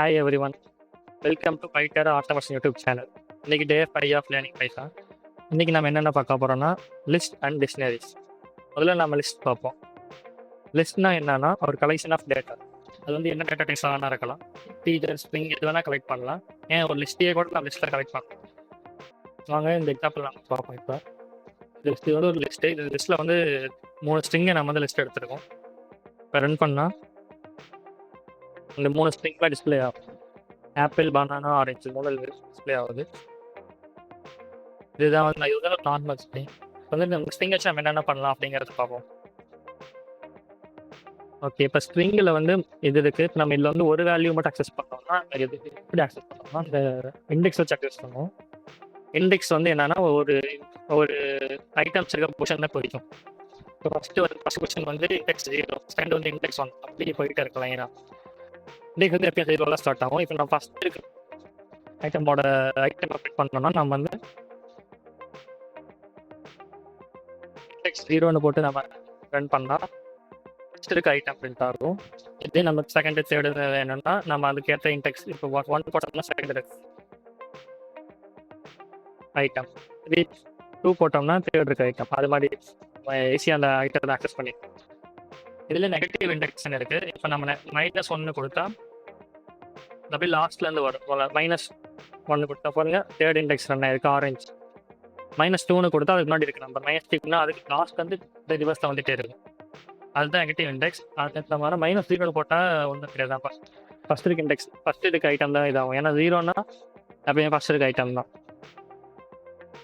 Hi everyone, welcome to Byter automation YouTube channel. இன்றைக்கி day 5 of learning Python. இன்றைக்கி நம்ம என்னென்ன பார்க்க போகிறோம்னா லிஸ்ட் அண்ட் டிக்ஷனரிஸ். முதல்ல நம்ம லிஸ்ட் பார்ப்போம். லிஸ்ட்னா என்னன்னா ஒரு கலெக்ஷன் ஆஃப் டேட்டா. அது வந்து என்ன டேட்டா டைப்ஸ் வேணால் இருக்கலாம். டீச்சர் ஸ்ட்ரிங் எது வேணால் கலெக்ட் பண்ணலாம். ஏன் ஒரு லிஸ்ட்டையே கூட நம்ம லிஸ்ட்டில் கலெக்ட் பண்ணலாம். வாங்க இந்த எக்ஸாம்பிள் நம்ம பார்ப்போம். இப்போ லிஸ்ட் வந்து ஒரு லிஸ்ட்டு. இந்த லிஸ்ட்டில் வந்து 3 ஸ்ட்ரிங்கை நம்ம வந்து லிஸ்ட் எடுத்துருக்கோம். இப்போ ரன் பண்ணால் இந்த 3 ஸ்ட்ரிங்லாம் டிஸ்பிளே ஆகும். ஆப்பிள், பனானா, ஆரஞ்சு முதல் டிஸ்பிளே ஆகுது. இதுதான் வந்து இதுதான் நார்மல் ஸ்ட்ரிங். வந்து நம்ம ஸ்ட்ரிங் வச்சு நம்ம என்னென்ன பண்ணலாம் அப்படிங்கிறத பார்ப்போம். ஓகே, இப்போ ஸ்ட்ரிங்கில் வந்து இது இருக்குது. இப்போ நம்ம இதில் வந்து ஒரு வேல்யூ மட்டும் அக்சஸ் பண்ணோம்னா இது எப்படி அக்சஸ் பண்ணோம்னா இந்த இண்டெக்ஸ் வச்சு அக்சஸ் பண்ணுவோம். இண்டெக்ஸ் வந்து என்னன்னா ஒரு ஒரு ஐட்டம்ஸ் இருக்க பொசிஷன் தான் போய்க்கும். இப்போ ஃபஸ்ட் கொஸ்டின் வந்து இண்டெக்ஸ் 0, செகண்ட் வந்து இண்டெக்ஸ் 1, அப்படியே போயிட்டு இருக்கலாம். ஏன்னா இண்டெக்ஸ் வந்து எப்பயும் 0 ஸ்டார்ட் ஆகும். இப்போ நம்ம ஃபஸ்ட் இருக்கு ஐட்டம் அப்டேட் பண்ணோம்னா நம்ம வந்து இண்டெக்ஸ் 0ன்னு போட்டு நம்ம ரன் பண்ணால் ஃபஸ்ட் இருக்க ஐட்டம் பிரிண்ட் ஆகும். இதே நம்ம செகண்ட் தேர்டு வேணும்னா நம்ம அதுக்கேற்ற இண்டெக்ஸ் இப்போ 1 போட்டோம்னா செகண்ட் இருக்கு ஐட்டம், 2 போட்டோம்னா தேர்ட் இருக்க ஐட்டம். அது மாதிரி ஈஸியாக அந்த ஐட்டத்தை ஆக்சஸ் பண்ணிடலாம். இதில் நெகட்டிவ் இண்டெக்ஷன் இருக்குது. இப்போ நம்ம -1 கொடுத்தா அப்படியே லாஸ்ட்லேருந்து வரும். -1 கொடுத்தா பாருங்க தேர்ட் இண்டெக்ஸ் ரன் ஆயிருக்கு ஆரஞ்சு. -2ன்னு கொடுத்தா அதுக்கு முன்னாடி இருக்கு நம்பர். -3னா அதுக்கு லாஸ்ட் வந்து ரிவர்ஸில் வந்துட்டே இருக்கும். அதுதான் நெகட்டிவ் இண்டெக்ஸ். அதுக்கு மாதிரி -0 போட்டால் ஒன்றும் கிடையாது. ஃபஸ்ட் இருக்கு இண்டெக்ஸ் ஃபஸ்ட் இருக்க ஐட்டம் தான் இதாகும். ஏன்னா 0னா அப்படியே ஃபஸ்ட் இருக்க ஐட்டம் தான்.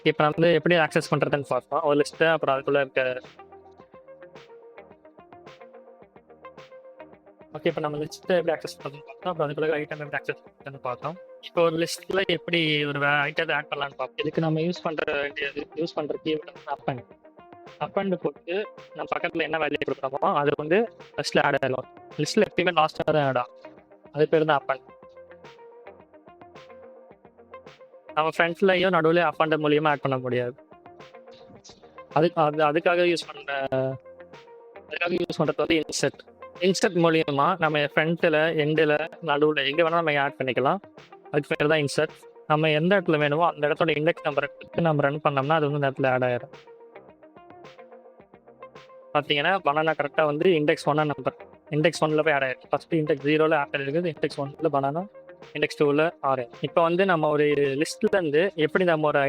இப்போ நம்ம வந்து எப்படி ஆக்சஸ் பண்ணுறதுன்னு பார்த்தோம். ஒரு லிஸ்ட்டை அப்புறம் அதுக்குள்ளே இருக்க ஓகே இப்போ நம்ம லிஸ்ட்டை எப்படி ஆக்சஸ் பண்ணுறதுன்னு பார்த்தோம். அப்புறம் அதுக்குள்ள ஐட்டம் எப்படி ஆக்சஸ் பண்ணுறதுன்னு பார்த்தோம். இப்போ ஒரு லிஸ்ட்டில் எப்படி ஒரு ஐட்டத்தை ஆட் பண்ணலான்னு பார்ப்போம். இதுக்கு நம்ம யூஸ் பண்ணுற கீவேர்டு வந்து அப்பண்ட் போட்டு நம்ம பக்கத்தில் என்ன வேல்யூ கொடுக்குறோமோ அது வந்து லிஸ்ட்டில் ஆட் ஆகிடும். லிஸ்ட்டில் எப்பயுமே லாஸ்ட்டாக தான் ஆட் ஆகும். அது பேர் தான் அப்பண்ட். நம்ம ஃப்ரெண்ட்ஸ்லையும் நடுவில் அப்பண்ட் மூலியமாக ஆட் பண்ண முடியாது. அதுக்காக யூஸ் பண்ணுறது வந்து இன்சர்ட் மூலியமா நம்ம ஃப்ரண்ட்டில் எண்டில் நடுவில் எங்கே வேணால் நம்ம ஆட் பண்ணிக்கலாம். அதுக்கு பேர் தான் இன்சர்ட். நம்ம எந்த இடத்துல வேணுமோ அந்த இடத்தோட இண்டெக்ஸ் நம்பரை கொடுத்து நம்ம ரன் பண்ணோம்னா அது வந்து இந்த இடத்துல ஆட் ஆகிடும். பார்த்தீங்கன்னா பனானா கரெக்டாக வந்து இண்டெக்ஸ் 1 நம்பர் இண்டெக்ஸ் 1ல் போய் ஆட் ஆகிடும். ஃபஸ்ட்டு இண்டெக்ஸ் 0ல் ஆப்பிள் இருக்குது, இண்டெக்ஸ் 1ல் பனானா, இண்டெக்ஸ் 2ல் ஆரஞ்சு. இப்போ வந்து நம்ம ஒரு லிஸ்ட்லேருந்து எப்படி நம்ம ஒரு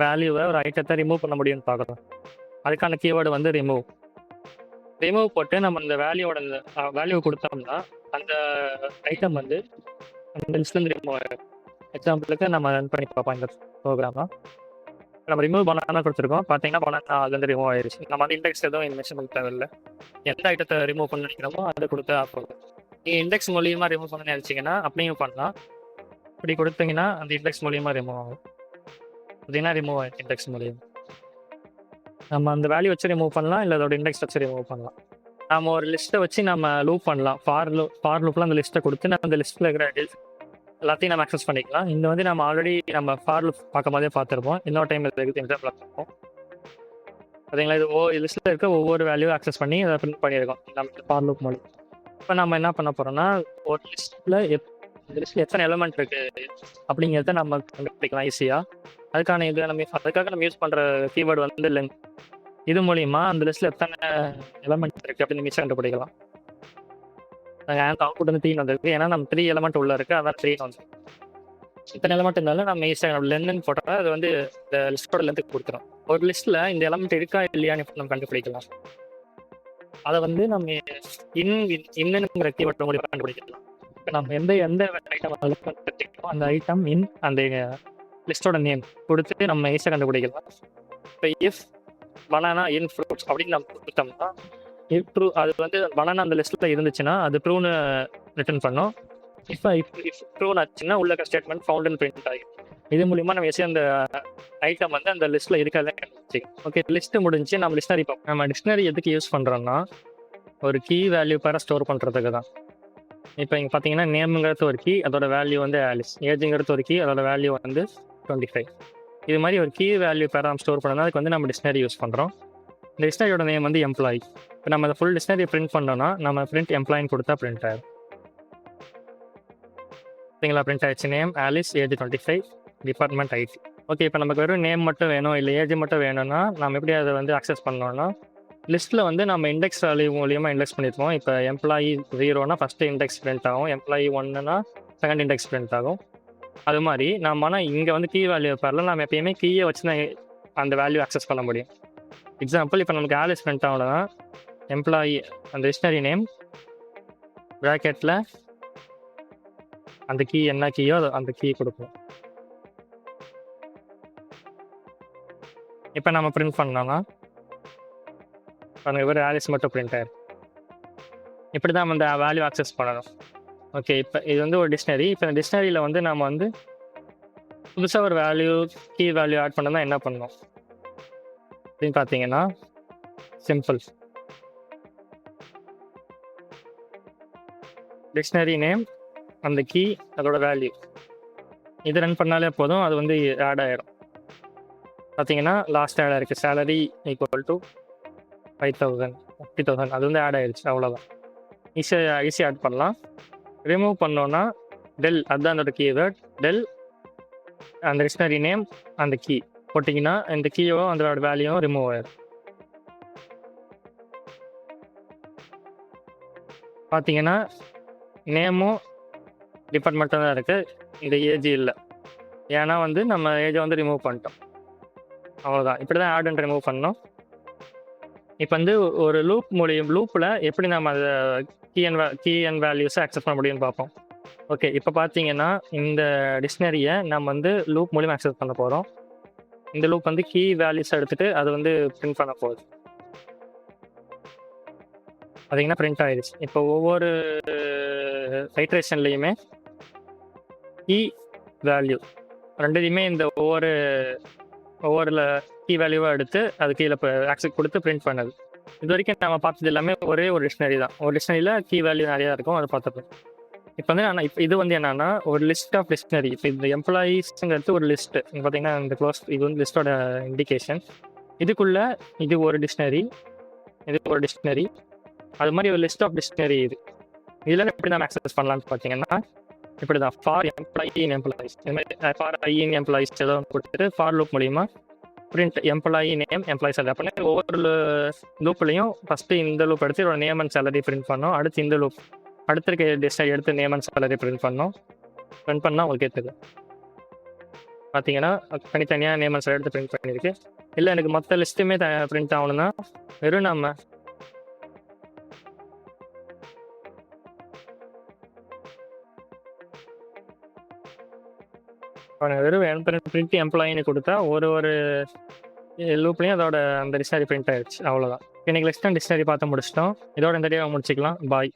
வேல்யூவை ஒரு ஐட்டத்தை ரிமூவ் பண்ண முடியும்னு பார்க்குறோம். அதுக்கான கீவேர்டு வந்து ரிமூவ் போட்டு நம்ம இந்த வேல்யூவோட வேல்யூ கொடுத்தோம்னா அந்த ஐட்டம் வந்து அந்த லிஸ்ட்லேருந்து ரிமூவ் ஆகிடும். எக்ஸாம்பிளுக்கு நம்ம ரன் பண்ணி பார்ப்போம். இந்த ப்ரோக்ராமாக நம்ம ரிமூவ் பனானா கொடுத்துருக்கோம். பார்த்தீங்கன்னா பனானா அதுலேருந்து ரிமூவ் ஆயிடுச்சு. நம்ம வந்து இண்டெக்ஸ் எதுவும் இன்வெஸ்ட் பண்ண தேவையில்லை. எந்த ஐட்டத்தை ரிமூவ் பண்ண நினைக்கிறோமோ அதை கொடுத்தா போதும். நீங்கள் இண்டெக்ஸ் மூலியமாக ரிமூவ் பண்ண நினைச்சிங்கன்னா அப்படியும் பண்ணலாம். இப்படி கொடுத்தீங்கன்னா அந்த இண்டெக்ஸ் மூலியமாக ரிமூவ் ஆகும். பார்த்தீங்கன்னா ரிமூவ் ஆகிடுச்சு இண்டெக்ஸ் மூலியம். நம்ம அந்த வேல்யூ வச்சு ரிமூவ் பண்ணலாம், இல்லை அதோட இண்டெக்ஸ் வச்சு ரிமூவ் பண்ணலாம். நம்ம ஒரு லிஸ்ட்டை வச்சு நம்ம லூப் பண்ணலாம். ஃபார் லூப்பில் அந்த லிஸ்ட்டை கொடுத்து நம்ம அந்த லிஸ்ட்டில் இருக்கிற எல்லாத்தையும் நம்ம அக்சஸ் பண்ணிக்கலாம். இந்த வந்து நம்ம ஆல்ரெடி நம்ம ஃபார் லூப் பார்க்கும் போதே பார்த்துருப்போம். இன்னொரு டைம் இருக்குது எக்ஸாம்பிள் பார்ப்போம். பார்த்தீங்களா, இது லிஸ்ட்டில் இருக்க ஒவ்வொரு வேல்யூ அக்சஸ் பண்ணி அதை பிரிண்ட் பண்ணியிருக்கோம் நம்ம ஃபார் லூப் மூலம். இப்போ நம்ம என்ன பண்ண போகிறோம்னா ஒரு லிஸ்ட்டில் எத்தனை எலிமெண்ட் இருக்குது அப்படிங்கிறத நம்ம கண்டுபிடிக்கலாம் ஈஸியாக. அதுக்காக நம்ம யூஸ் பண்ணுற கீவேர்டு வந்து லென்த். இது மூலிமா அந்த லிஸ்ட்டில் எத்தனை எலிமெண்ட் இருக்குது அப்படின்னு ஈஸியாக கண்டுபிடிக்கலாம். நாங்கள் அவுட்புட் வந்து 3 வந்துருக்கு. ஏன்னா நம்ம 3 எலிமெண்ட் உள்ளே இருக்குது, அதான் 3 வந்து இத்தனை எலிமெண்ட் இருந்தாலும் நம்ம ஈஸியாக லென்னு போட்டால் அது வந்து இந்த லிஸ்ட்டோட லென்த்துக்கு கொடுத்துரும். ஒரு லிஸ்ட்டில் இந்த எலிமெண்ட் இருக்கா இல்லையான்னு நம்ம கண்டுபிடிக்கலாம். அதை வந்து நம்ம இன்னுங்கிற கீவேர்டு மூலியமாக கண்டுபிடிக்கலாம். இப்போ நம்ம எந்த ஐட்டம் எடுத்துக்கிட்டோம் அந்த ஐட்டம் அந்த லிஸ்ட்டோட நேம் கொடுத்து நம்ம ஈஸியாக கண்டுபிடிக்கலாம். இப்போ இஃப் பனானா இன் ஃப்ரூட்ஸ் அப்படின்னு நம்ம கொடுத்தோம்னா ட்ரூ, அது வந்து பனானா அந்த லிஸ்ட்டில் இருந்துச்சுன்னா அது ட்ரூன்னு ரிட்டர்ன் பண்ணோம். இப்போ ட்ரூன்னு ஆச்சுன்னா உள்ள ஸ்டேட்மெண்ட் ஃபவுண்டுன்னு பிரிண்ட் ஆகிடும். இது மூலிமா நம்ம ஈஸியாக அந்த ஐட்டம் வந்து அந்த லிஸ்ட்டில் இருக்கிறத கண்டுபிடிச்சிக்கலாம். ஓகே, லிஸ்ட்டு முடிஞ்சு நம்ம டிக்ஷனரி பார்ப்போம். நம்ம டிக்ஷனரி எதுக்கு யூஸ் பண்ணுறோம்னா ஒரு கீ வேல்யூ பேரை ஸ்டோர் பண்ணுறதுக்கு தான். இப்போ இங்கே பார்த்தீங்கன்னா நேமுங்கிறது ஒரு கீ, அதோட வேல்யூ வந்து ஆலிஸ். ஏஜுங்கிறது ஒரு கீ, அதோட வேல்யூ வந்து 25. இது மாதிரி ஒரு கீ வேல்யூ பேரை நம்ம ஸ்டோர் பண்ணோம்னா அதுக்கு வந்து நம்ம டிக்ஷனரி யூஸ் பண்ணுறோம். இந்த டிக்ஷனரியோட நேம் வந்து எம்ப்ளாயி. இப்போ நம்ம அதை ஃபுல் டிக்ஷனரி பிரிண்ட் பண்ணோம்னா நம்ம பிரிண்ட் எம்ப்ளாயின்னு கொடுத்தா பிரிண்ட் ஆகும். பார்த்தீங்களா பிரிண்ட் ஆயிடுச்சு. Name Alice, age 25, department ID. Okay, இப்போ நமக்கு வெறும் நேம் மட்டும் வேணும், இல்லை ஏஜ் மட்டும் வேணும்னா நம்ம எப்படி அதை வந்து அக்சஸ் பண்ணோம்னா, லிஸ்ட்டில் வந்து நம்ம இண்டெக்ஸ் வேல்யூ மூலியமாக இண்டெக்ஸ் பண்ணியிருப்போம். இப்போ எம்ப்ளாயி 0னா ஃபஸ்ட்டு இண்டெக்ஸ் பிரிண்ட் ஆகும், எம்ப்ளாயி 1னா செகண்ட் இண்டெக்ஸ் பிரிண்ட் ஆகும். அது மாதிரி நம்ம ஆனால் இங்கே வந்து கீ வேல்யூ வரல, நம்ம எப்பயுமே கீயை வச்சு தான் அந்த வேல்யூ அக்சஸ் பண்ண முடியும். எக்ஸாம்பிள், இப்போ நமக்கு ஆலிஸ் பிரிண்ட் ஆகலன்னா எம்ப்ளாயி அந்த டிக்ஷனரி நேம் ப்ராக்கெட்டில் அந்த கீ என்ன கீயோ அந்த கீ கொடுக்கும். இப்போ நம்ம பிரிண்ட் பண்ணோம்னா பாருங்க, வெறும் ஆலிஸ் மட்டும் பிரிண்ட் ஆயிடும். இப்படி தான் நம்ம இந்த வேல்யூ அக்சஸ் பண்ணணும். ஓகே, இப்போ இது வந்து ஒரு டிக்ஷனரி. இப்போ இந்த டிக்ஷனரியில் வந்து நம்ம வந்து புதுசாக ஒரு வேல்யூ கீ வேல்யூ ஆட் பண்ணோம்னா என்ன பண்ணணும் அப்படின்னு பார்த்தீங்கன்னா, சிம்பிள். டிக்ஷனரி நேம், அந்த கீ, அதோட வேல்யூ, இது ரன் பண்ணாலே போதும், அது வந்து ஆட் ஆகிடும். பார்த்தீங்கன்னா லாஸ்ட் ஆட் ஆயிருக்கு, சேலரி ஈக்குவல் டு 5,000, 50,000, அது வந்து ஆட் ஆயிடுச்சு. அவ்வளோதான், ஈஸியாக ஆட் பண்ணலாம். ரிமூவ் பண்ணோன்னா டெல், அதுதான் அதோட கீவேர்ட். டெல் அந்த டிக்ஷனரி நேம் அந்த கீ போட்டிங்கன்னா இந்த கீயோ அதோட வேல்யூவும் ரிமூவ் ஆயிடும். பார்த்தீங்கன்னா நேமும் டிபார்ட்மெண்ட்டாக தான் இருக்குது, இந்த ஏஜ் இல்லை. ஏன்னா வந்து நம்ம ஏஜை வந்து ரிமூவ் பண்ணிட்டோம். அவ்வளோதான், இப்படி தான் ஆட் அண்ட் ரிமூவ் பண்ணோம். இப்போ வந்து ஒரு லூப்பில் எப்படி நம்ம அதை கீ அண்ட் வேல்யூஸை அக்சஸ் பண்ண முடியும்னு பார்ப்போம். ஓகே, இப்போ பார்த்தீங்கன்னா இந்த டிக்ஷனரியை நம்ம வந்து லூப் மூலியமாக அக்சஸ் பண்ண போகிறோம். இந்த லூப் வந்து கீ வேல்யூஸ் எடுத்துகிட்டு அது வந்து பிரிண்ட் பண்ண போகுது. பார்த்தீங்கன்னா பிரிண்ட் ஆயிடுச்சு. இப்போ ஒவ்வொரு ஐட்ரேஷன்லேயுமே கீ வேல்யூ ரெண்டுத்தையுமே இந்த ஒவ்வொரு கீ வேல்யூவாக எடுத்து அது கீழே ஆக்சஸ் கொடுத்து பிரிண்ட் பண்ணது. இது வரைக்கும் நம்ம பார்த்தது எல்லாமே ஒரே ஒரு டிக்ஷனரி தான். ஒரு டிக்ஷனரியில் கீ வேல்யூ நிறையா இருக்கும், அதை பார்த்துப்போம். இப்போ வந்து ஆனால் இது வந்து என்னன்னா ஒரு லிஸ்ட் ஆஃப் டிக்ஷனரி. இப்போ இந்த எம்ப்ளாயீஸுங்கிறது ஒரு லிஸ்ட்டு. பார்த்தீங்கன்னா இந்த இது வந்து லிஸ்ட்டோட இண்டிகேஷன். இதுக்குள்ளே இது ஒரு டிக்ஷனரி, இது ஒரு டிக்ஷனரி, அது மாதிரி ஒரு லிஸ்ட் ஆஃப் டிக்ஷனரி. இதில் எப்படி நம்ம ஆக்சஸ் பண்ணலான்னு பார்த்தீங்கன்னா இப்படி தான், ஃபார் எம்ப்ளாயி இன் எம்ப்ளாயிஸ், இது மாதிரி ஃபார் ஐ இன் எம்ப்ளாயிஸ் ஏதோ கொடுத்துட்டு ஃபார் லூப் மூலிமா print employee name employees salary. அப்படின்னா ஒவ்வொரு லூப்லையும் ஃபஸ்ட்டு இந்த லூப் எடுத்து இதோட நேம் அண்ட் சேலரி பிரிண்ட் பண்ணோம். அடுத்து இந்த லூப் அடுத்திருக்க டிக்ஷனரி எடுத்து நேம் அண்ட் சேலரி பிரிண்ட் பண்ணோம். பிரிண்ட் பண்ணால் உங்களுக்கு தெரியும். பார்த்தீங்கன்னா தனித்தனியாக நேம் அண்ட் சேலரி எடுத்து பிரிண்ட் பண்ணியிருக்கு. இல்லை எனக்கு மொத்த லிஸ்ட்டுமே பிரிண்ட் ஆகணும்னா வெறும் நம்ம வெறும் பிரிண்ட் எம்ப்ளாயின்னு கொடுத்தா ஒரு லூப்லேயும் அதோட அந்த டிக்ஷனரி பிரிண்ட் ஆயிடுச்சு. அவ்வளோதான். இன்னைக்கு லிஸ்ட் அண்ட் டிக்ஷனரி பார்த்து முடிச்சிட்டோம். இதோட இந்த டே முடிச்சிக்கலாம். பாய்.